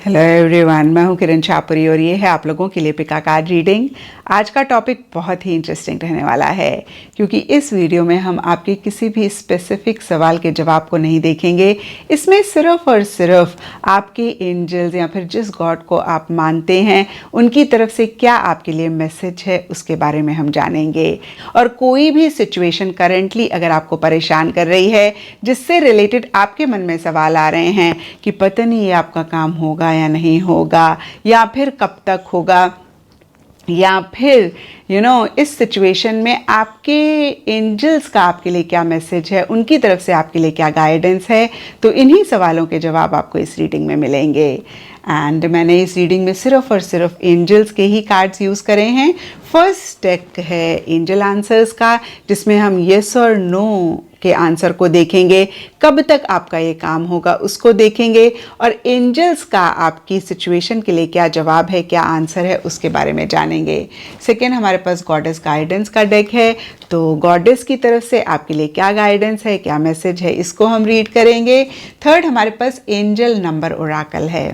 Hello everyone, मैं हूं किरण छापुरी और ये है आप लोगों के लिए पिका कार्ड रीडिंग। आज का टॉपिक बहुत ही इंटरेस्टिंग रहने वाला है क्योंकि इस वीडियो में हम आपके किसी भी स्पेसिफिक सवाल के जवाब को नहीं देखेंगे। इसमें सिर्फ और सिर्फ आपके एंजल्स या फिर जिस गॉड को आप मानते हैं उनकी तरफ से क्या आपके लिए मैसेज है उसके बारे में हम जानेंगे। और कोई भी सिचुएशन करेंटली अगर आपको परेशान कर रही है जिससे रिलेटेड आपके मन में सवाल आ रहे हैं कि पता नहीं ये आपका काम होगा या नहीं होगा, या फिर कब तक होगा, या फिर इस सिचुएशन में आपके एंजल्स का आपके लिए क्या मैसेज है, उनकी तरफ से आपके लिए क्या गाइडेंस है, तो इन्हीं सवालों के जवाब आपको इस रीडिंग में मिलेंगे। एंड मैंने इस रीडिंग में सिर्फ और सिर्फ एंजल्स के ही कार्ड्स यूज़ करे हैं। फर्स्ट डेक है एंजल आंसर्स का, जिसमें हम येस और नो के आंसर को देखेंगे, कब तक आपका ये काम होगा उसको देखेंगे, और एंजल्स का आपकी सिचुएशन के लिए क्या जवाब है, क्या आंसर है, उसके बारे में जानेंगे। सेकेंड हमारे पास गॉडेस गाइडेंस का डेक है, तो गॉडेस की तरफ से आपके लिए क्या गाइडेंस है, क्या मैसेज है, इसको हम रीड करेंगे। थर्ड हमारे पास एंजल नंबर ओराकल है।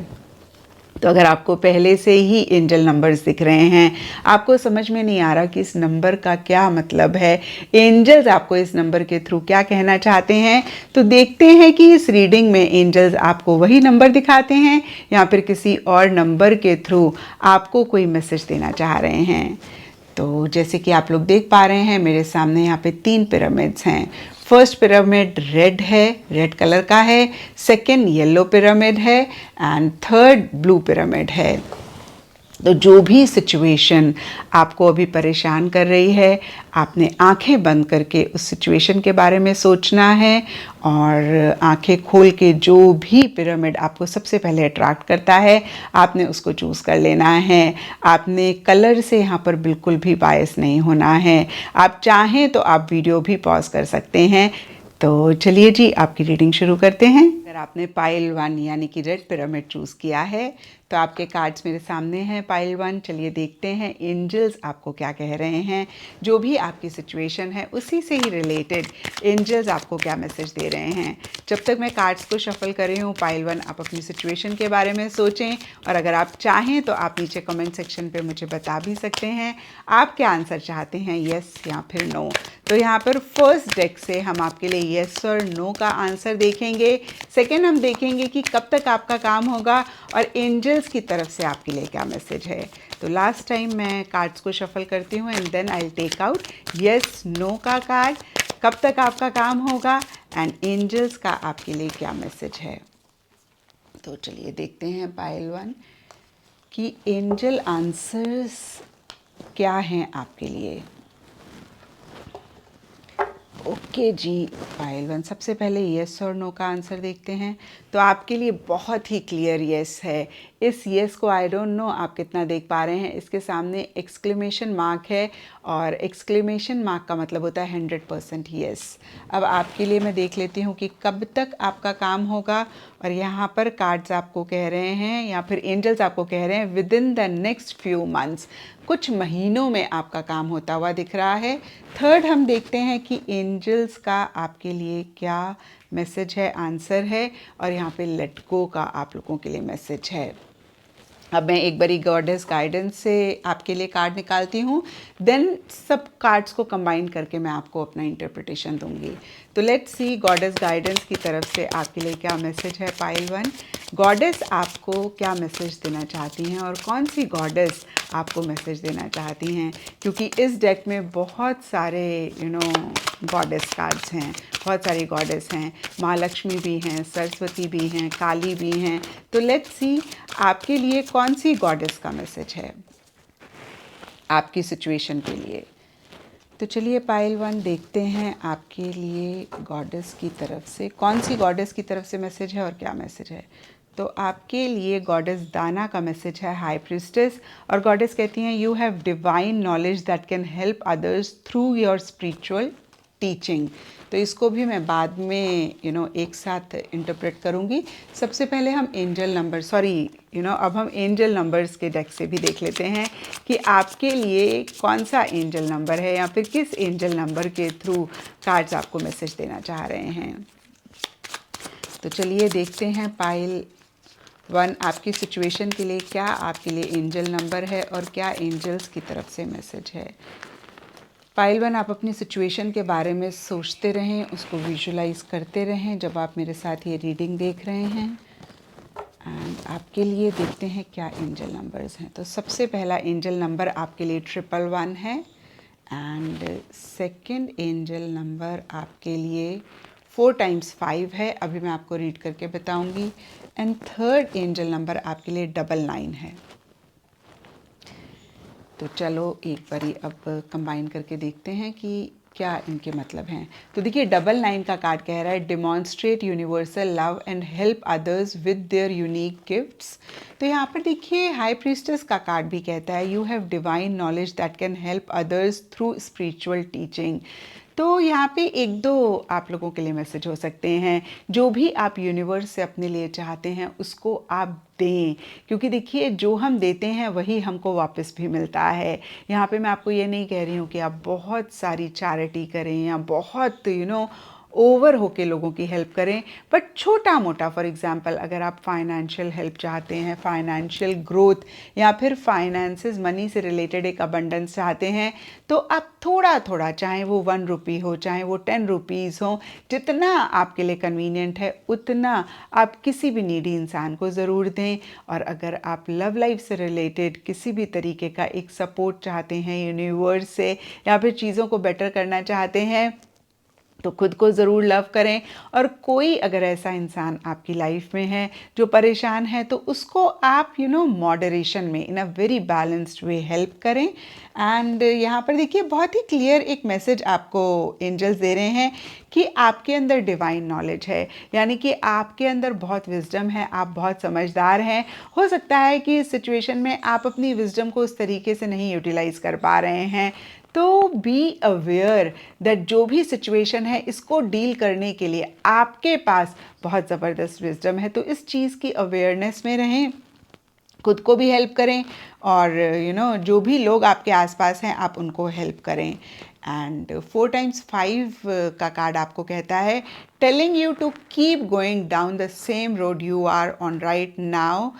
तो अगर आपको पहले से ही एंजल नंबर्स दिख रहे हैं, आपको समझ में नहीं आ रहा कि इस नंबर का क्या मतलब है, एंजल्स आपको इस नंबर के थ्रू क्या कहना चाहते हैं, तो देखते हैं कि इस रीडिंग में एंजल्स आपको वही नंबर दिखाते हैं या फिर किसी और नंबर के थ्रू आपको कोई मैसेज देना चाह रहे हैं। तो जैसे कि आप लोग देख पा रहे हैं मेरे सामने यहाँ पे 3 पिरामिड्स हैं। फर्स्ट पिरामिड रेड है, रेड कलर का है। सेकंड येलो पिरामिड है एंड थर्ड ब्लू पिरामिड है। तो जो भी सिचुएशन आपको अभी परेशान कर रही है, आपने आंखें बंद करके उस सिचुएशन के बारे में सोचना है, और आंखें खोल के जो भी पिरामिड आपको सबसे पहले अट्रैक्ट करता है आपने उसको चूज़ कर लेना है। आपने कलर से यहाँ पर बिल्कुल भी बायस नहीं होना है। आप चाहें तो आप वीडियो भी पॉज कर सकते हैं। तो चलिए जी, आपकी रीडिंग शुरू करते हैं। अगर आपने पाइल 1 यानी कि रेड पिरामिड चूज़ किया है तो आपके कार्ड्स मेरे सामने हैं। पाइल 1, चलिए देखते हैं एंजल्स आपको क्या कह रहे हैं। जो भी आपकी सिचुएशन है उसी से ही रिलेटेड एंजल्स आपको क्या मैसेज दे रहे हैं। जब तक मैं कार्ड्स को शफल कर रही हूँ, पाइल 1 आप अपनी सिचुएशन के बारे में सोचें, और अगर आप चाहें तो आप नीचे कमेंट सेक्शन पे मुझे बता भी सकते हैं आप क्या आंसर चाहते हैं, येस या फिर नो। तो यहाँ पर फर्स्ट डेक से हम आपके लिए येस और नो का आंसर देखेंगे। सेकेंड हम देखेंगे कि कब तक आपका काम होगा, और एंजल्स की तरफ से आपके लिए क्या मैसेज है। तो लास्ट टाइम मैं कार्ड्स को शफल करती हूँ and then I take out yes no का कार्ड, कब तक आपका काम होगा, एंड एंजल्स का आपके लिए क्या मैसेज है। तो चलिए देखते हैं पाइल 1 कि एंजल आंसर्स क्या हैं आपके लिए। ओके जी, पाइल 1 सबसे पहले येस और नो का आंसर देखते हैं। तो आपके लिए बहुत ही क्लियर येस है। इस येस को आई डोंट नो आप कितना देख पा रहे हैं, इसके सामने एक्सक्लेमेशन मार्क है, और एक्सक्लेमेशन मार्क का मतलब होता है 100% येस। अब आपके लिए मैं देख लेती हूँ कि कब तक आपका काम होगा, और यहाँ पर कार्ड्स आपको कह रहे हैं या फिर एंजल्स आपको कह रहे हैं with in the next few months, कुछ महीनों में आपका काम होता हुआ दिख रहा है। थर्ड हम देखते हैं कि एंजल्स का आपके लिए क्या मैसेज है, आंसर है, और यहाँ पे लेट गो का आप लोगों के लिए मैसेज है। अब मैं एक बारी गॉडेस गाइडेंस से आपके लिए कार्ड निकालती हूँ, देन सब कार्ड्स को कंबाइन करके मैं आपको अपना इंटरप्रिटेशन दूंगी। तो लेट्स सी गॉडेस गाइडेंस की तरफ से आपके लिए क्या मैसेज है। पाइल 1, गॉडेस आपको क्या मैसेज देना चाहती हैं, और कौन सी गॉडेस आपको मैसेज देना चाहती हैं, क्योंकि इस डेक में बहुत सारे गॉडेस कार्ड्स हैं, बहुत सारी गॉडेस हैं। माँ लक्ष्मी भी हैं, सरस्वती भी हैं, काली भी हैं। तो लेट्स सी आपके लिए कौन सी गॉडेस का मैसेज है आपकी सिचुएशन के लिए। तो चलिए पाइल 1 देखते हैं आपके लिए गॉडेस की तरफ से कौन सी गॉडेस की तरफ से मैसेज है और क्या मैसेज है। तो आपके लिए गॉडेस दाना का मैसेज है हाई प्रीस्टेस, और गॉडेस कहती हैं you have divine knowledge that can help others through your spiritual teaching. तो इसको भी मैं बाद में एक साथ इंटरप्रेट करूँगी। सबसे पहले हम एंजल नंबर अब हम एंजल नंबर्स के डेक से भी देख लेते हैं कि आपके लिए कौन सा एंजल नंबर है, या फिर किस एंजल नंबर के थ्रू कार्ड्स आपको मैसेज देना चाह रहे हैं। तो चलिए देखते हैं पाइल 1 आपकी सिचुएशन के लिए क्या आपके लिए एंजल नंबर है और क्या एंजल्स की तरफ से मैसेज है। पाइल 1 आप अपनी सिचुएशन के बारे में सोचते रहें, उसको विजुलाइज करते रहें जब आप मेरे साथ ये रीडिंग देख रहे हैं। एंड आपके लिए देखते हैं क्या एंजल नंबर्स हैं। तो सबसे पहला एंजल नंबर आपके लिए 111 है एंड सेकंड एंजल नंबर आपके लिए 4 टाइम्स 5 है, अभी मैं आपको रीड करके बताऊंगी। एंड थर्ड एंजल नंबर आपके लिए 99 है। तो चलो एक बारी अब कंबाइन करके देखते हैं कि क्या इनके मतलब हैं। तो देखिए 99 का कार्ड कह रहा है demonstrate universal love and help others with their unique gifts. तो यहाँ पर देखिए हाई प्रीस्टेस का कार्ड भी कहता है you have divine knowledge that can help others through spiritual teaching. तो यहाँ पे एक दो आप लोगों के लिए मैसेज हो सकते हैं। जो भी आप यूनिवर्स से अपने लिए चाहते हैं उसको आप दें, क्योंकि देखिए जो हम देते हैं वही हमको वापस भी मिलता है। यहाँ पे मैं आपको ये नहीं कह रही हूँ कि आप बहुत सारी चैरिटी करें या बहुत ओवर होके लोगों की हेल्प करें, बट छोटा मोटा फॉर एग्जांपल अगर आप फाइनेंशियल हेल्प चाहते हैं, फाइनेंशियल ग्रोथ या फिर फाइनेंसेस मनी से रिलेटेड एक अबंडेंस चाहते हैं, तो आप थोड़ा थोड़ा, चाहे वो 1 रुपी हो चाहे वो 10 रुपीज़ हो, जितना आपके लिए कन्वीनियंट है उतना आप किसी भी नीडी इंसान को ज़रूर दें। और अगर आप लव लाइफ से रिलेटेड किसी भी तरीके का एक सपोर्ट चाहते हैं यूनिवर्स से या फिर चीज़ों को बेटर करना चाहते हैं तो खुद को ज़रूर लव करें। और कोई अगर ऐसा इंसान आपकी लाइफ में है जो परेशान है तो उसको आप मॉडरेशन में in a very balanced way help करें। एंड यहाँ पर देखिए बहुत ही क्लियर एक मैसेज आपको एंजल्स दे रहे हैं कि आपके अंदर डिवाइन नॉलेज है, यानी कि आपके अंदर बहुत विजडम है, आप बहुत समझदार हैं। हो सकता है कि इस सिचुएशन में आप अपनी विजडम को उस तरीके से नहीं यूटिलाइज कर पा रहे हैं, तो बी अवेयर दैट जो भी सिचुएशन है इसको डील करने के लिए आपके पास बहुत ज़बरदस्त विजडम है। तो इस चीज़ की अवेयरनेस में रहें, खुद को भी हेल्प करें और जो भी लोग आपके आसपास हैं आप उनको हेल्प करें। एंड 4 टाइम्स 5 का कार्ड आपको कहता है telling you to keep going down the same road you are on right now,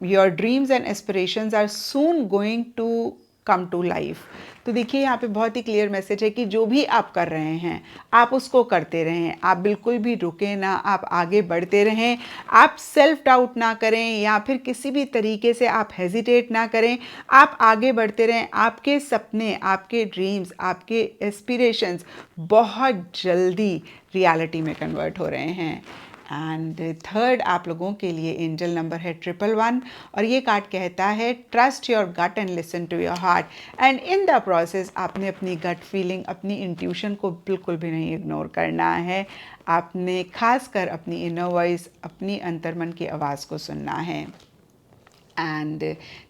your dreams and aspirations are soon going to come to life. तो देखिए यहाँ पे बहुत ही क्लियर मैसेज है कि जो भी आप कर रहे हैं आप उसको करते रहें, आप बिल्कुल भी रुकें ना, आप आगे बढ़ते रहें, आप सेल्फ डाउट ना करें या फिर किसी भी तरीके से आप हेजिटेट ना करें, आप आगे बढ़ते रहें। आपके सपने, आपके ड्रीम्स, आपके एस्पिरेशंस बहुत जल्दी रियलिटी में कन्वर्ट हो रहे हैं। एंड थर्ड आप लोगों के लिए एंजल नंबर है 111 और ये कार्ड कहता है trust your gut and listen to your heart. And in the process आपने अपनी गट फीलिंग, अपनी इंट्यूशन को बिल्कुल भी नहीं इग्नोर करना है। आपने खासकर अपनी इनर वॉइस, अपनी अंतर्मन की आवाज़ को सुनना है। एंड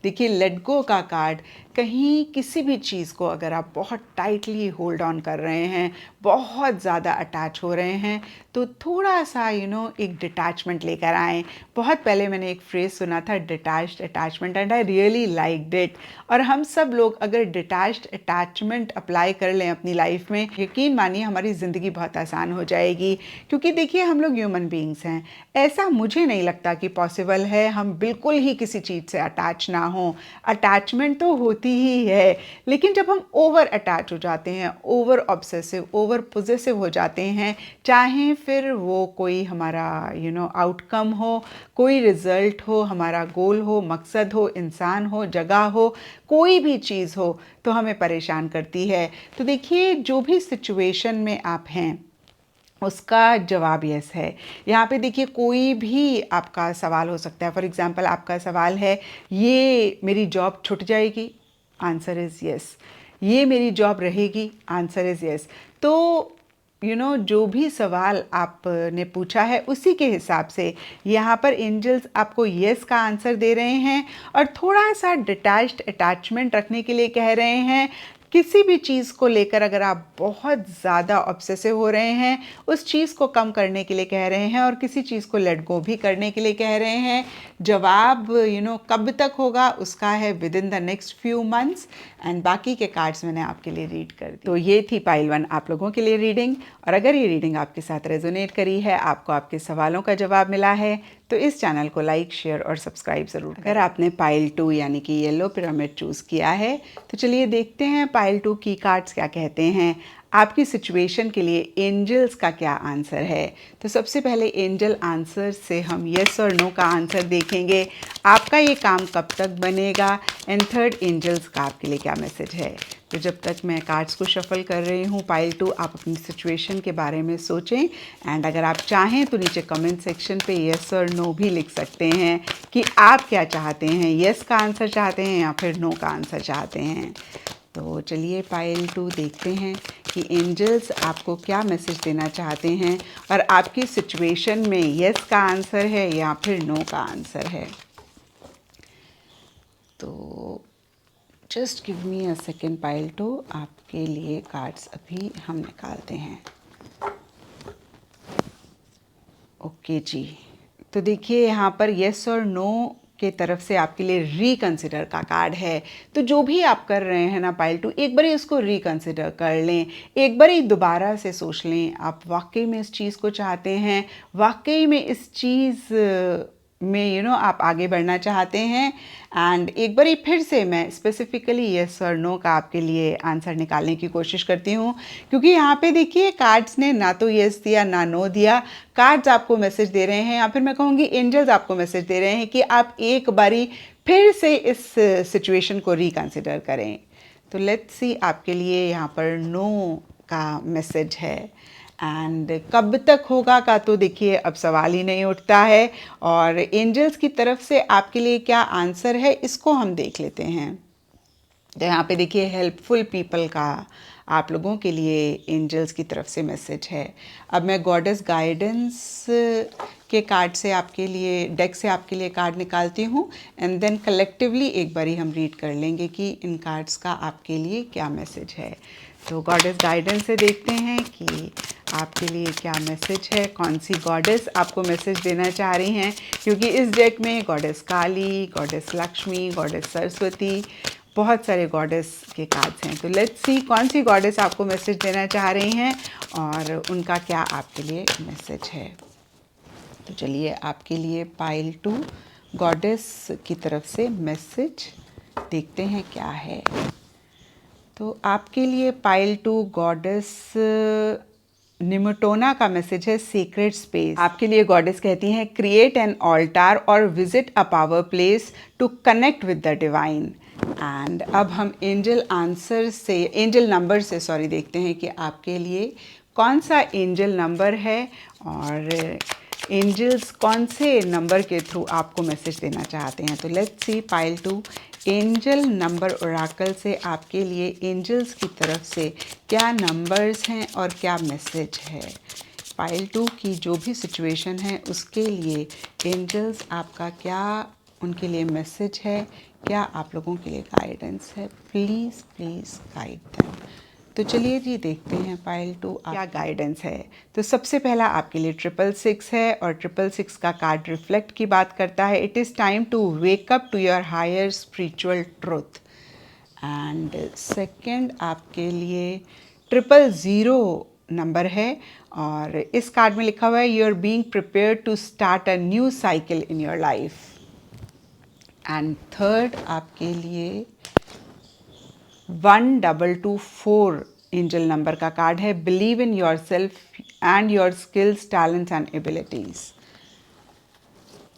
देखिए लेट गो का कार्ड, कहीं किसी भी चीज़ को अगर आप बहुत टाइटली होल्ड ऑन कर रहे हैं, बहुत ज़्यादा अटैच हो रहे हैं, तो थोड़ा सा एक डिटैचमेंट लेकर आएँ। बहुत पहले मैंने एक फ्रेज़ सुना था detached attachment and I really liked it. और हम सब लोग अगर डिटैच्ड अटैचमेंट अप्लाई कर लें अपनी लाइफ में, यकीन मानिए हमारी ज़िंदगी बहुत आसान हो जाएगी। क्योंकि देखिए हम लोग ह्यूमन बीइंग्स हैं, ऐसा मुझे नहीं लगता कि पॉसिबल है हम बिल्कुल ही किसी चीज़ से अटैच ना हो। अटैचमेंट तो होती ही है, लेकिन जब हम ओवर अटैच हो जाते हैं, ओवर ऑब्सेसिव, ओवर पोजेसिव हो जाते हैं, चाहे फिर वो कोई हमारा आउटकम हो, कोई रिजल्ट हो, हमारा गोल हो, मकसद हो, इंसान हो, जगह हो, कोई भी चीज़ हो, तो हमें परेशान करती है। तो देखिए जो भी सिचुएशन में आप हैं उसका जवाब यस है। यहाँ पे देखिए कोई भी आपका सवाल हो सकता है। फॉर एग्जांपल आपका सवाल है ये मेरी जॉब छूट जाएगी, आंसर इज़ यस। ये मेरी जॉब रहेगी, आंसर इज़ यस। तो जो भी सवाल आपने पूछा है उसी के हिसाब से यहाँ पर एंजल्स आपको यस का आंसर दे रहे हैं और थोड़ा सा डिटैच्ड अटैचमेंट रखने के लिए कह रहे हैं। किसी भी चीज़ को लेकर अगर आप बहुत ज़्यादा ऑब्सेसिव हो रहे हैं, उस चीज़ को कम करने के लिए कह रहे हैं और किसी चीज़ को लेट गो भी करने के लिए कह रहे हैं। जवाब कब तक होगा उसका है with in the next few months. And बाकी के कार्ड्स मैंने आपके लिए रीड कर दी। तो ये थी पाइल 1 आप लोगों के लिए रीडिंग। और अगर ये रीडिंग आपके साथ रेजोनेट करी है, आपको आपके सवालों का जवाब मिला है, तो इस चैनल को लाइक, शेयर और सब्सक्राइब ज़रूर करें। अगर आपने पाइल 2 यानी कि येलो पिरामिड चूज़ किया है तो चलिए देखते हैं पाइल 2 की कार्ड्स क्या कहते हैं। आपकी सिचुएशन के लिए एंजल्स का क्या आंसर है। तो सबसे पहले एंजल आंसर से हम येस और नो का आंसर देखेंगे। आपका ये काम कब तक बनेगा, एंड थर्ड एंजल्स का आपके लिए क्या मैसेज है। तो जब तक मैं कार्ड्स को शफल कर रही हूँ पाइल 2, आप अपनी सिचुएशन के बारे में सोचें, एंड अगर आप चाहें तो नीचे कमेंट सेक्शन पे येस और नो भी लिख सकते हैं कि आप क्या चाहते हैं, येस का आंसर चाहते हैं या फिर नो का आंसर चाहते हैं। तो चलिए पाइल 2 देखते हैं कि एंजल्स आपको क्या मैसेज देना चाहते हैं और आपकी सिचुएशन में येस का आंसर है या फिर नो का आंसर है। तो just give me a second pile 2, आपके लिए कार्ड्स अभी हम निकालते हैं। ओके जी, तो देखिए यहाँ पर येस और नो के तरफ से आपके लिए रिकंसिडर का कार्ड है। तो जो भी आप कर रहे हैं ना पाइल 2, एक बार इसको रिकंसिडर कर लें, एक बार दोबारा से सोच लें आप वाकई में इस चीज़ को चाहते हैं, वाकई में इस चीज़ में आप आगे बढ़ना चाहते हैं। एंड एक बार फिर से मैं स्पेसिफिकली येस और नो का आपके लिए आंसर निकालने की कोशिश करती हूँ, क्योंकि यहाँ पे देखिए कार्ड्स ने ना तो येस दिया ना नो दिया। कार्ड्स आपको मैसेज दे रहे हैं, या फिर मैं कहूँगी एंजल्स आपको मैसेज दे रहे हैं कि आप एक बारी फिर से इस सिचुएशन को रिकंसिडर करें। तो लेट्स सी आपके लिए यहाँ पर नो का मैसेज है, एंड कब तक होगा का तो देखिए अब सवाल ही नहीं उठता है। और एंजल्स की तरफ से आपके लिए क्या आंसर है इसको हम देख लेते हैं। तो यहाँ पे देखिए हेल्पफुल पीपल का आप लोगों के लिए एंजल्स की तरफ से मैसेज है। अब मैं गॉडेस गाइडेंस के कार्ड से आपके लिए, डेक से आपके लिए कार्ड निकालती हूँ, एंड देन कलेक्टिवली एक बारी हम रीड कर लेंगे कि इन कार्ड्स का आपके लिए क्या मैसेज है। तो गॉडेस गाइडेंस से देखते हैं कि आपके लिए क्या मैसेज है, कौन सी गॉडेस आपको मैसेज देना चाह रही हैं, क्योंकि इस डेक में गॉडेस काली, गॉडेस लक्ष्मी, गॉडेस सरस्वती, बहुत सारे गॉडेस के कार्ड्स हैं। तो लेट्स सी कौन सी गॉडेस आपको मैसेज देना चाह रही हैं और उनका क्या आपके लिए मैसेज है। तो चलिए आपके लिए पाइल 2 गॉडेस की तरफ से मैसेज देखते हैं क्या है। तो आपके लिए पाइल 2 गॉडेस निमोटोना का मैसेज है सीक्रेट स्पेस। आपके लिए गॉडेस कहती हैं क्रिएट एन ऑल्टार और visit a power place to connect with the divine. And अब हम एंजल नंबर से देखते हैं कि आपके लिए कौन सा एंजल नंबर है और एंजल्स कौन से नंबर के थ्रू आपको मैसेज देना चाहते हैं। तो let's see pile 2 angel number Oracle से आपके लिए एंजल्स की तरफ से क्या नंबर्स हैं और क्या मैसेज है। पाइल 2 की जो भी सिचुएशन है उसके लिए एंजल्स आपका क्या उनके लिए मैसेज है, क्या आप लोगों के लिए गाइडेंस है। Please please guide them. तो चलिए जी देखते हैं पाइल 2 क्या गाइडेंस है। तो सबसे पहला आपके लिए 666 है और 666 का कार्ड रिफ्लेक्ट की बात करता है। It is time to wake up to your higher spiritual truth. And second आपके लिए 000 नंबर है और इस कार्ड में लिखा हुआ है you are being prepared to start a new cycle in your life. And third आपके लिए 1224 एंजल नंबर का कार्ड है believe in yourself and your skills, talents and abilities.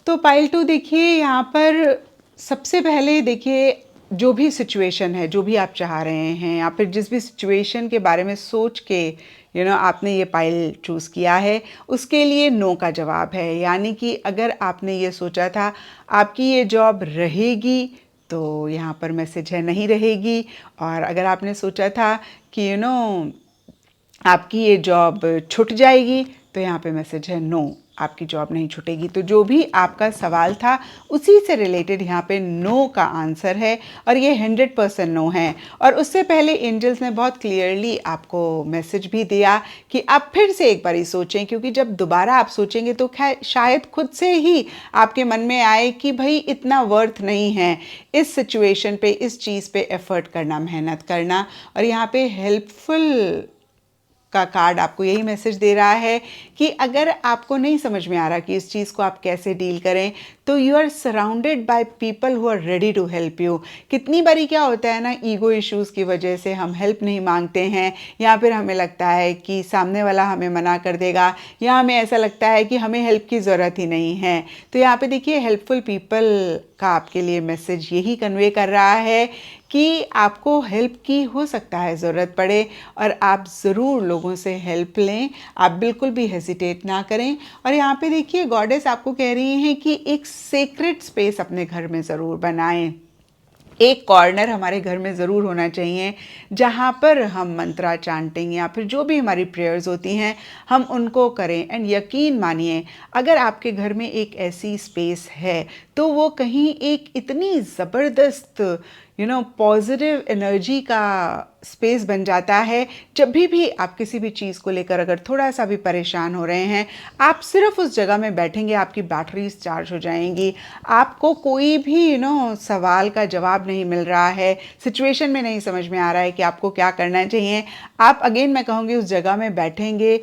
तो पाइल 2 देखिए यहाँ पर सबसे पहले देखिए जो भी सिचुएशन है, जो भी आप चाह रहे हैं या फिर जिस भी सिचुएशन के बारे में सोच के आपने ये पाइल चूज़ किया है उसके लिए नो का जवाब है। यानी कि अगर आपने ये सोचा था आपकी ये जॉब रहेगी तो यहाँ पर मैसेज है नहीं रहेगी, और अगर आपने सोचा था कि आपकी ये जॉब छूट जाएगी तो यहाँ पे मैसेज है नो, आपकी जॉब नहीं छूटेगी। तो जो भी आपका सवाल था उसी से रिलेटेड यहाँ पे नो का आंसर है और ये 100% नो है। और उससे पहले एंजल्स ने बहुत क्लियरली आपको मैसेज भी दिया कि आप फिर से एक बार सोचें, क्योंकि जब दोबारा आप सोचेंगे तो शायद खुद से ही आपके मन में आए कि भाई इतना वर्थ नहीं है इस सिचुएशन पे, इस चीज़ पे एफर्ट करना, मेहनत करना। और यहाँ पे हेल्पफुल का कार्ड आपको यही मैसेज दे रहा है कि अगर आपको नहीं समझ में आ रहा कि इस चीज़ को आप कैसे डील करें, तो you are surrounded by people who are ready to help you. कितनी बारी क्या होता है ना, ईगो इश्यूज़ की वजह से हम हेल्प नहीं मांगते हैं, या फिर हमें लगता है कि सामने वाला हमें मना कर देगा, या हमें ऐसा लगता है कि हमें हेल्प की ज़रूरत ही नहीं है। तो यहाँ पे देखिए हेल्पफुल पीपल का आपके लिए मैसेज यही कन्वे कर रहा है कि आपको हेल्प की हो सकता है ज़रूरत पड़े, और आप ज़रूर लोगों से हेल्प लें। आप बिल्कुल भी हेजिटेट ना करें। और यहाँ पे देखिए गॉडेस आपको कह रही हैं कि एक सेक्रेट स्पेस अपने घर में ज़रूर बनाएं। एक कॉर्नर हमारे घर में ज़रूर होना चाहिए जहाँ पर हम मंत्रा चांटिंग या फिर जो भी हमारी प्रेयर्स होती हैं हम उनको करें। एंड यकीन मानिए, अगर आपके घर में एक ऐसी स्पेस है तो वो कहीं एक इतनी ज़बरदस्त पॉजिटिव एनर्जी का स्पेस बन जाता है। जब भी आप किसी भी चीज़ को लेकर अगर थोड़ा सा भी परेशान हो रहे हैं, आप सिर्फ उस जगह में बैठेंगे, आपकी बैटरीज चार्ज हो जाएंगी। आपको कोई भी सवाल का जवाब नहीं मिल रहा है, सिचुएशन में नहीं समझ में आ रहा है कि आपको क्या करना चाहिए, आप अगेन मैं कहूँगी उस जगह में बैठेंगे,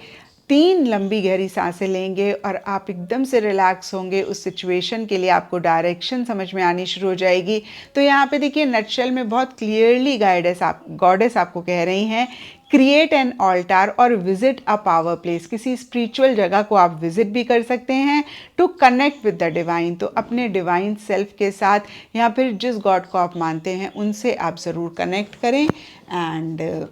3 लंबी गहरी सांसें लेंगे और आप एकदम से रिलैक्स होंगे। उस सिचुएशन के लिए आपको डायरेक्शन समझ में आनी शुरू हो जाएगी। तो यहाँ पे देखिए नटशेल में बहुत क्लियरली गॉडेस आपको कह रही हैं, क्रिएट एन ऑल्टार और विजिट अ पावर प्लेस। किसी स्पिरिचुअल जगह को आप विजिट भी कर सकते हैं to connect with the divine. तो अपने डिवाइन सेल्फ के साथ या फिर जिस गॉड को आप मानते हैं उनसे आप ज़रूर कनेक्ट करें। एंड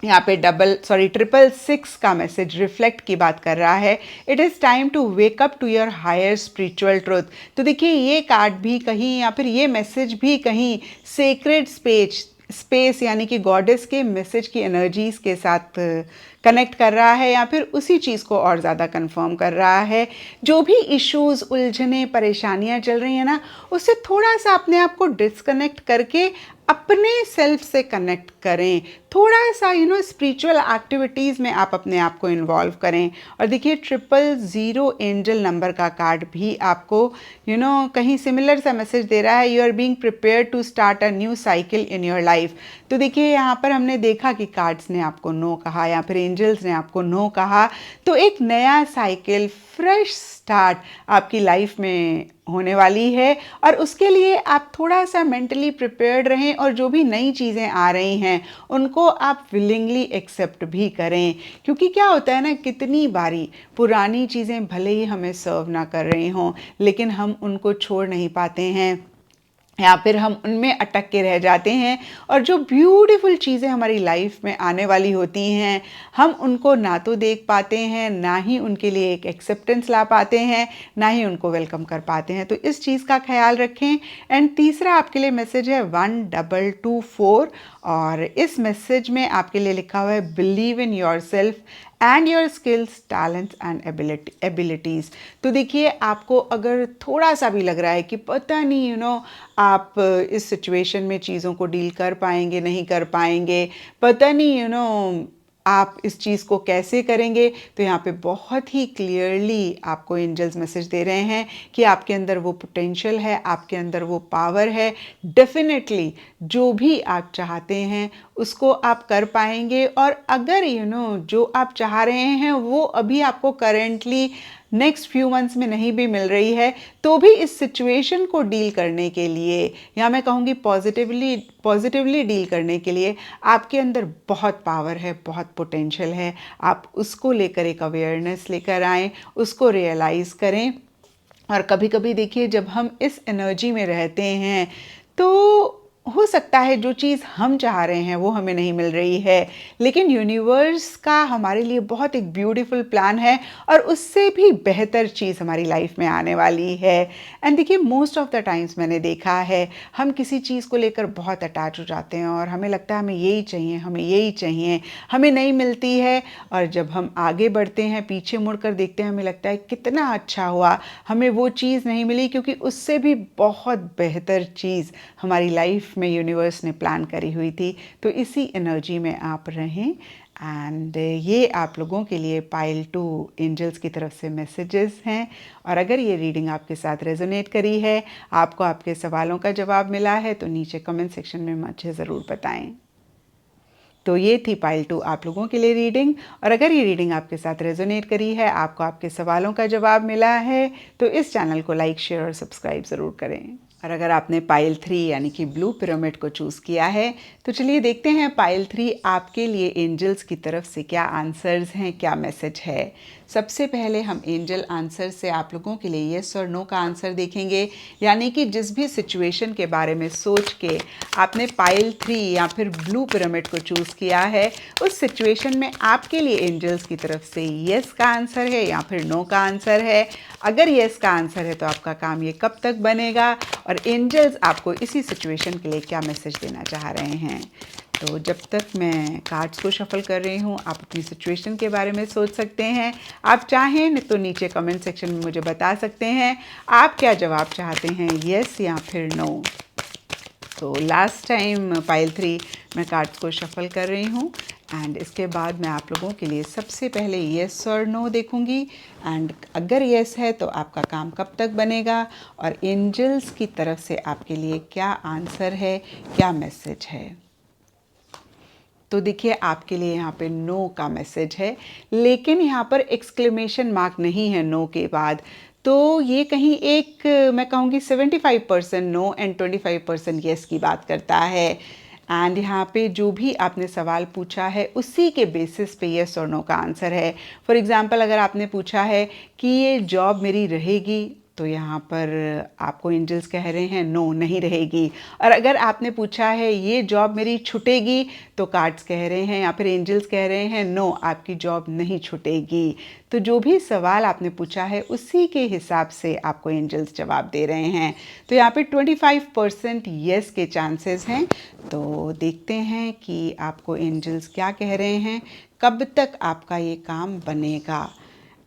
यहाँ पे 666 का मैसेज रिफ्लेक्ट की बात कर रहा है। It is time to wake up to your higher spiritual truth. तो देखिए ये कार्ड भी कहीं या फिर ये मैसेज भी कहीं सेक्रेड स्पेस यानी कि गॉडेस के मैसेज की एनर्जीज के साथ कनेक्ट कर रहा है, या फिर उसी चीज़ को और ज़्यादा कंफर्म कर रहा है। जो भी इश्यूज, उलझने, परेशानियां चल रही हैं ना, उससे थोड़ा सा अपने आप को डिस्कनेक्ट करके अपने सेल्फ से कनेक्ट करें। थोड़ा सा स्पिरिचुअल एक्टिविटीज़ में आप अपने आप को इन्वॉल्व करें। और देखिए 000 एंजल नंबर का कार्ड भी आपको कहीं सिमिलर सा मैसेज दे रहा है, you are being prepare to start a new cycle in your life. तो देखिए यहाँ पर हमने देखा कि कार्ड्स ने आपको नो कहा या फिर एंजल्स ने आपको नो कहा, तो एक नया साइकिल, फ्रेश स्टार्ट आपकी लाइफ में होने वाली है। और उसके लिए आप थोड़ा सा मेंटली प्रिपेयर्ड रहें, और जो भी नई चीज़ें आ रही हैं उनको आप विलिंगली एक्सेप्ट भी करें। क्योंकि क्या होता है ना, कितनी बारी पुरानी चीज़ें भले ही हमें सर्व ना कर रही हों, लेकिन हम उनको छोड़ नहीं पाते हैं या फिर हम उनमें अटक के रह जाते हैं। और जो ब्यूटीफुल चीज़ें हमारी लाइफ में आने वाली होती हैं, हम उनको ना तो देख पाते हैं, ना ही उनके लिए एक एक्सेप्टेंस ला पाते हैं, ना ही उनको वेलकम कर पाते हैं। तो इस चीज़ का ख्याल रखें। एंड तीसरा आपके लिए मैसेज है 1224, और इस मैसेज में आपके लिए लिखा हुआ है, believe in yourself and your skills, talents and abilities. तो देखिए आपको अगर थोड़ा सा भी लग रहा है कि पता नहीं आप इस सिचुएशन में चीज़ों को डील कर पाएंगे, नहीं कर पाएंगे, पता नहीं आप इस चीज़ को कैसे करेंगे, तो यहाँ पे बहुत ही क्लियरली आपको एंजल्स मैसेज दे रहे हैं कि आपके अंदर वो पोटेंशियल है, आपके अंदर वो पावर है। डेफिनेटली जो भी आप चाहते हैं उसको आप कर पाएंगे। और अगर जो आप चाह रहे हैं वो अभी आपको करेंटली नेक्स्ट फ्यू मंथ्स में नहीं भी मिल रही है, तो भी इस सिचुएशन को डील करने के लिए, या मैं कहूँगी पॉजिटिवली डील करने के लिए आपके अंदर बहुत पावर है, बहुत पोटेंशियल है। आप उसको लेकर एक अवेयरनेस लेकर आएँ, उसको रियलाइज़ करें। और कभी कभी देखिए जब हम इस एनर्जी में रहते हैं तो हो सकता है जो चीज़ हम चाह रहे हैं वो हमें नहीं मिल रही है, लेकिन यूनिवर्स का हमारे लिए बहुत एक ब्यूटीफुल प्लान है और उससे भी बेहतर चीज़ हमारी लाइफ में आने वाली है। एंड देखिए मोस्ट ऑफ द टाइम्स मैंने देखा है हम किसी चीज़ को लेकर बहुत अटैच हो जाते हैं और हमें लगता है हमें यही चाहिए, हमें यही चाहिए, हमें नहीं मिलती है। और जब हम आगे बढ़ते हैं, पीछे मुड़कर देखते हैं, हमें लगता है कितना अच्छा हुआ हमें वो चीज़ नहीं मिली, क्योंकि उससे भी बहुत बेहतर चीज़ हमारी लाइफ में यूनिवर्स ने प्लान करी हुई थी। तो इसी एनर्जी में आप रहें। एंड ये आप लोगों के लिए पाइल 2 एंजल्स की तरफ से मैसेजेस हैं। और अगर ये रीडिंग आपके साथ रेजोनेट करी है, आपको आपके सवालों का जवाब मिला है, तो नीचे कमेंट सेक्शन में मुझे ज़रूर बताएं। तो ये थी पाइल 2 आप लोगों के लिए रीडिंग। और अगर ये रीडिंग आपके साथ रेजोनेट करी है, आपको आपके सवालों का जवाब मिला है, तो इस चैनल को लाइक, शेयर और सब्सक्राइब ज़रूर करें। और अगर आपने पाइल 3 यानी कि ब्लू पिरामिड को चूज़ किया है, तो चलिए देखते हैं पाइल 3 आपके लिए एंजल्स की तरफ से क्या आंसर्स हैं, क्या मैसेज है। सबसे पहले हम एंजल आंसर से आप लोगों के लिए येस और नो का आंसर देखेंगे, यानी कि जिस भी सिचुएशन के बारे में सोच के आपने पाइल 3 या फिर ब्लू पिरामिड को चूज़ किया है, उस सिचुएशन में आपके लिए एंजल्स की तरफ से येस का आंसर है या फिर नो का आंसर है। अगर येस का आंसर है तो आपका काम ये कब तक बनेगा और एंजल्स आपको इसी सिचुएशन के लिए क्या मैसेज देना चाह रहे हैं। तो जब तक मैं कार्ड्स को शफल कर रही हूँ, आप अपनी सिचुएशन के बारे में सोच सकते हैं। आप चाहें तो नीचे कमेंट सेक्शन में मुझे बता सकते हैं आप क्या जवाब चाहते हैं, येस या फिर नो। तो लास्ट टाइम पाइल 3 मैं कार्ड्स को शफल कर रही हूँ एंड इसके बाद मैं आप लोगों के लिए सबसे पहले येस और नो देखूंगी। एंड अगर येस है तो आपका काम कब तक बनेगा और एंजल्स की तरफ से आपके लिए क्या आंसर है, क्या मैसेज है। तो देखिए आपके लिए यहाँ पे नो का मैसेज है, लेकिन यहाँ पर एक्सक्लेमेशन मार्क नहीं है नो के बाद। तो ये कहीं एक मैं कहूँगी 75% नो एंड 25% येस की बात करता है। एंड यहाँ पे जो भी आपने सवाल पूछा है उसी के बेसिस पे येस और नो का आंसर है। फॉर एग्ज़ाम्पल अगर आपने पूछा है कि ये जॉब मेरी रहेगी, तो यहाँ पर आपको एंजल्स कह रहे हैं नो, नहीं रहेगी। और अगर आपने पूछा है ये जॉब मेरी छूटेगी, तो कार्ड्स कह रहे हैं या फिर एंजल्स कह रहे हैं नो, आपकी जॉब नहीं छूटेगी। तो जो भी सवाल आपने पूछा है उसी के हिसाब से आपको एंजल्स जवाब दे रहे हैं। तो यहाँ पे 25% येस के चांसेस हैं। तो देखते हैं कि आपको एंजल्स क्या कह रहे हैं, कब तक आपका ये काम बनेगा।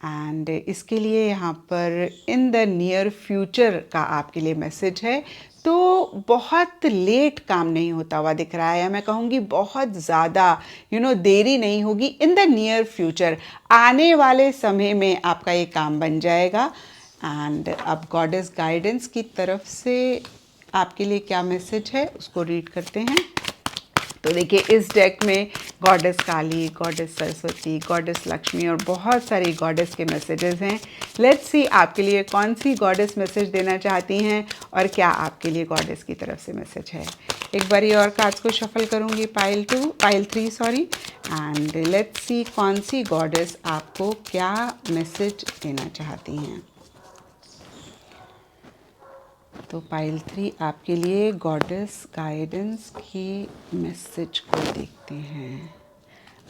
एंड इसके लिए यहाँ पर इन द नियर फ्यूचर का आपके लिए मैसेज है। तो बहुत लेट काम नहीं होता हुआ दिख रहा है, मैं कहूँगी बहुत ज़्यादा देरी नहीं होगी। इन द नियर फ्यूचर, आने वाले समय में आपका ये काम बन जाएगा। एंड अब गॉडेस गाइडेंस की तरफ से आपके लिए क्या मैसेज है उसको रीड करते हैं। तो देखिए इस डेक में गॉडेस काली, गॉडेस सरस्वती, गॉडेस लक्ष्मी और बहुत सारी गॉडेस के मैसेजेस हैं। लेट्स सी आपके लिए कौन सी गॉडेस मैसेज देना चाहती हैं और क्या आपके लिए गॉडेस की तरफ से मैसेज है। एक बारी और कार्ड्स को शफल करूँगी, pile 3 sorry. And let's see कौन सी गॉडेस आपको क्या मैसेज देना चाहती हैं। तो पाइल 3 आपके लिए गॉडेस गाइडेंस की मैसेज को देखते हैं।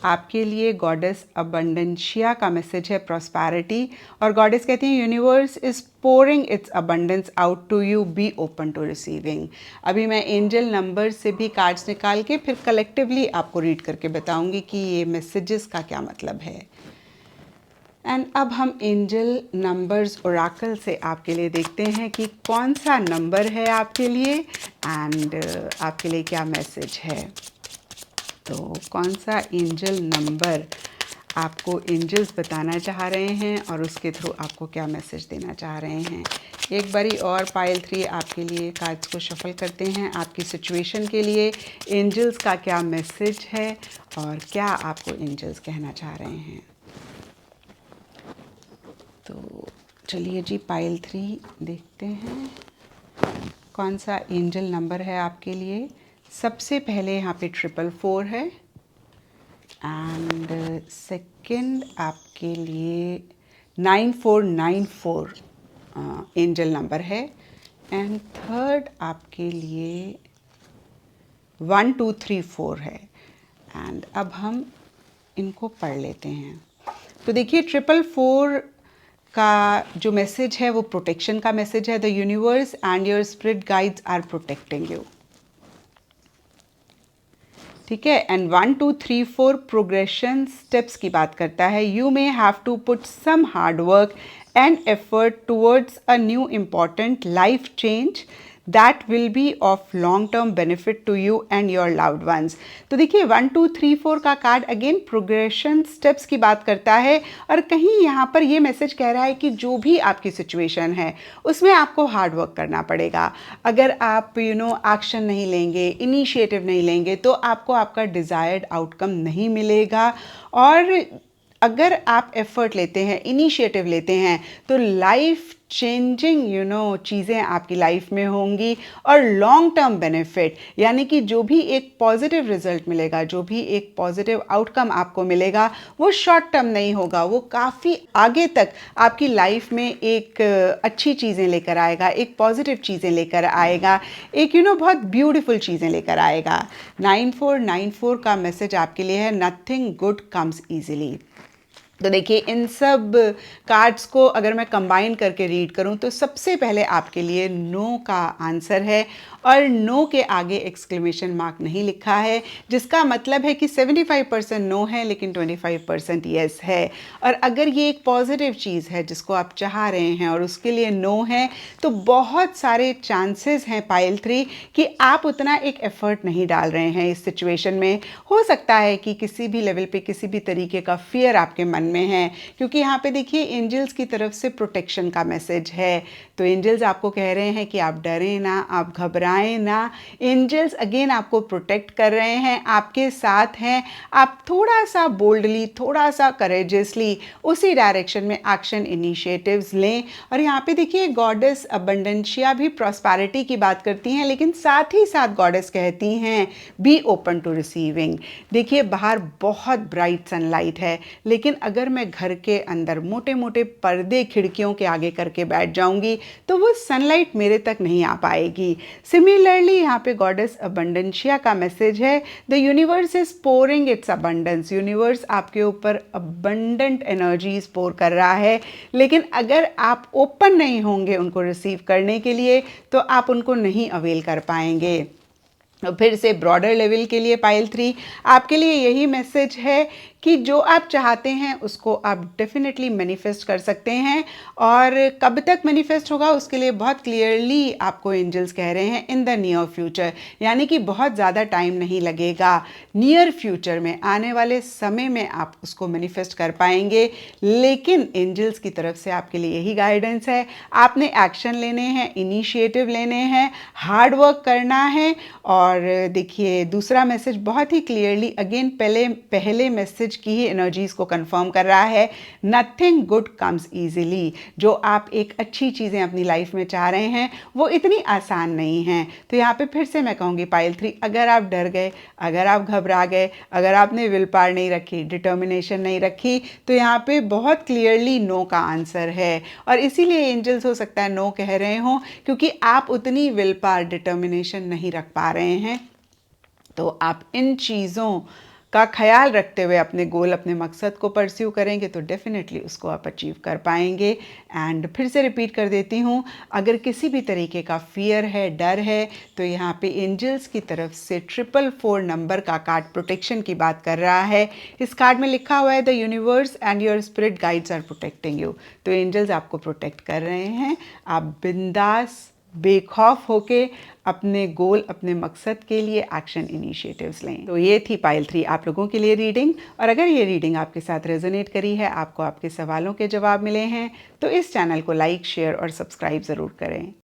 आपके लिए गॉडेस अबंडेंशिया का मैसेज है, प्रॉस्पैरिटी। और गॉडेस कहती हैं universe is pouring its abundance out to you, be open to receiving. अभी मैं एंजल नंबर से भी कार्ड्स निकाल के फिर कलेक्टिवली आपको रीड करके बताऊंगी कि ये मैसेजेस का क्या मतलब है। एंड अब हम एंजल नंबर्स ओराकल से आपके लिए देखते हैं कि कौन सा नंबर है आपके लिए एंड आपके लिए क्या मैसेज है। तो कौन सा एंजल नंबर आपको एंजल्स बताना चाह रहे हैं और उसके थ्रू आपको क्या मैसेज देना चाह रहे हैं। एक बारी और पाइल 3 आपके लिए कार्ड्स को शफल करते हैं। आपकी सिचुएशन के लिए एंजल्स का क्या मैसेज है और क्या आपको एंजल्स कहना चाह रहे हैं। तो चलिए जी पाइल 3 देखते हैं कौन सा एंजल नंबर है आपके लिए। सबसे पहले यहाँ पे 444 है एंड सेकंड आपके लिए 9494 एंजल नंबर है एंड थर्ड आपके लिए 1234 है। एंड अब हम इनको पढ़ लेते हैं। तो देखिए 444 का जो मैसेज है वो प्रोटेक्शन का मैसेज है। The universe and your spirit guides are protecting you, ठीक है। एंड 1234 प्रोग्रेशन स्टेप्स की बात करता है। You may have to put some hard work and effort towards a new important life change that will be of long term benefit to you and your loved ones. तो देखिए 1 2 3 4 का card again progression steps की बात करता है, और कहीं यहाँ पर ये मैसेज कह रहा है कि जो भी आपकी सिचुएशन है उसमें आपको हार्ड वर्क करना पड़ेगा। अगर आप एक्शन नहीं लेंगे, इनिशिएटिव नहीं लेंगे, तो आपको आपका डिज़ायर्ड आउटकम नहीं मिलेगा। और अगर आप एफर्ट लेते हैं, इनिशिएटिव लेते हैं, तो लाइफ चेंजिंग चीज़ें आपकी लाइफ में होंगी, और लॉन्ग टर्म बेनिफिट यानी कि जो भी एक पॉजिटिव रिजल्ट मिलेगा, जो भी एक पॉजिटिव आउटकम आपको मिलेगा, वो शॉर्ट टर्म नहीं होगा, वो काफ़ी आगे तक आपकी लाइफ में एक अच्छी चीज़ें लेकर आएगा, एक पॉजिटिव चीज़ें लेकर आएगा, एक बहुत ब्यूटीफुल चीज़ें लेकर आएगा। 9494 का मैसेज आपके लिए है, नथिंग गुड कम्स ईजिली। तो देखिए इन सब कार्ड्स को अगर मैं कंबाइन करके रीड करूं तो सबसे पहले आपके लिए नो का आंसर है, और नो के आगे एक्सक्लेमेशन मार्क नहीं लिखा है, जिसका मतलब है कि 75% नो है लेकिन 25% येस है। और अगर ये एक पॉजिटिव चीज़ है जिसको आप चाह रहे हैं और उसके लिए नो है, तो बहुत सारे चांसेस हैं पाइल 3 कि आप उतना एक एफर्ट नहीं डाल रहे हैं इस सिचुएशन में। हो सकता है कि किसी भी लेवल पे किसी भी तरीके का फियर आपके मन में है, क्योंकि यहाँ पे देखिए एंजल्स की तरफ से प्रोटेक्शन का मैसेज है। तो एंजल्स आपको कह रहे हैं कि आप डरें ना, आप घबराएं ना। एंजल्स अगेन आपको प्रोटेक्ट कर रहे हैं, आपके साथ हैं। आप थोड़ा सा बोल्डली, थोड़ा सा करेजियसली उसी डायरेक्शन में एक्शन इनिशिएटिव्स लें। और यहाँ पे देखिए गॉडेस अबंडेंशिया भी प्रॉस्पेरिटी की बात करती हैं, लेकिन साथ ही साथ गॉडेस कहती हैं बी ओपन टू रिसीविंग। देखिए बाहर बहुत ब्राइट सनलाइट है, लेकिन अगर मैं घर के अंदर मोटे मोटे पर्दे खिड़कियों के आगे करके बैठ जाऊंगी तो वो सनलाइट मेरे तक नहीं आ पाएगी। सिमिलरली यहाँ पे गॉडेस अबंडेंशिया का मैसेज है, the universe is pouring its abundance. Universe आपके ऊपर अबंडेंट एनर्जीज पोर कर रहा है, लेकिन अगर आप ओपन नहीं होंगे उनको रिसीव करने के लिए तो आप उनको नहीं अवेल कर पाएंगे। फिर से ब्रॉडर लेवल के लिए पाइल 3 आपके लिए यही मैसेज है कि जो आप चाहते हैं उसको आप डेफिनेटली मैनिफेस्ट कर सकते हैं। और कब तक मैनिफेस्ट होगा उसके लिए बहुत क्लियरली आपको एंजल्स कह रहे हैं इन द नियर फ्यूचर, यानी कि बहुत ज़्यादा टाइम नहीं लगेगा। नियर फ्यूचर में, आने वाले समय में आप उसको मैनिफेस्ट कर पाएंगे। लेकिन एंजल्स की तरफ से आपके लिए यही गाइडेंस है, आपने एक्शन लेने हैं, इनिशिएटिव लेने हैं, हार्ड वर्क करना है। और देखिए दूसरा मैसेज बहुत ही क्लियरली अगेन पहले मैसेज की ही एनर्जीज को कंफर्म कर रहा है, नथिंग गुड कम्स इजीली। जो आप एक अच्छी चीज़ें अपनी लाइफ में चाह रहे हैं वो इतनी आसान नहीं हैं। तो यहाँ पे फिर से मैं कहूँगी पाइल 3, अगर आप डर गए, अगर आप घबरा गए, अगर आपने विल पावर नहीं रखी, डिटर्मिनेशन नहीं रखी, तो यहाँ पे बहुत क्लियरली नो का आंसर है। और इसीलिए एंजल्स हो सकता है नो कह रहे हों, क्योंकि आप उतनी विल पावर, डिटर्मिनेशन नहीं रख पा रहे हैं। तो आप इन चीज़ों का ख्याल रखते हुए अपने गोल, अपने मकसद को परस्यू करेंगे तो डेफिनेटली उसको आप अचीव कर पाएंगे। एंड फिर से रिपीट कर देती हूँ, अगर किसी भी तरीके का फियर है, डर है, तो यहाँ पे एंजल्स की तरफ से 444 नंबर का कार्ड प्रोटेक्शन की बात कर रहा है। इस कार्ड में लिखा हुआ है the universe and your spirit guides are protecting you. तो एंजल्स आपको प्रोटेक्ट कर रहे हैं। आप बिंदास बेखौफ होके अपने गोल, अपने मकसद के लिए एक्शन इनिशिएटिव्स लें। तो ये थी पाइल 3 आप लोगों के लिए रीडिंग। और अगर ये रीडिंग आपके साथ रेजोनेट करी है, आपको आपके सवालों के जवाब मिले हैं, तो इस चैनल को लाइक, शेयर और सब्सक्राइब ज़रूर करें।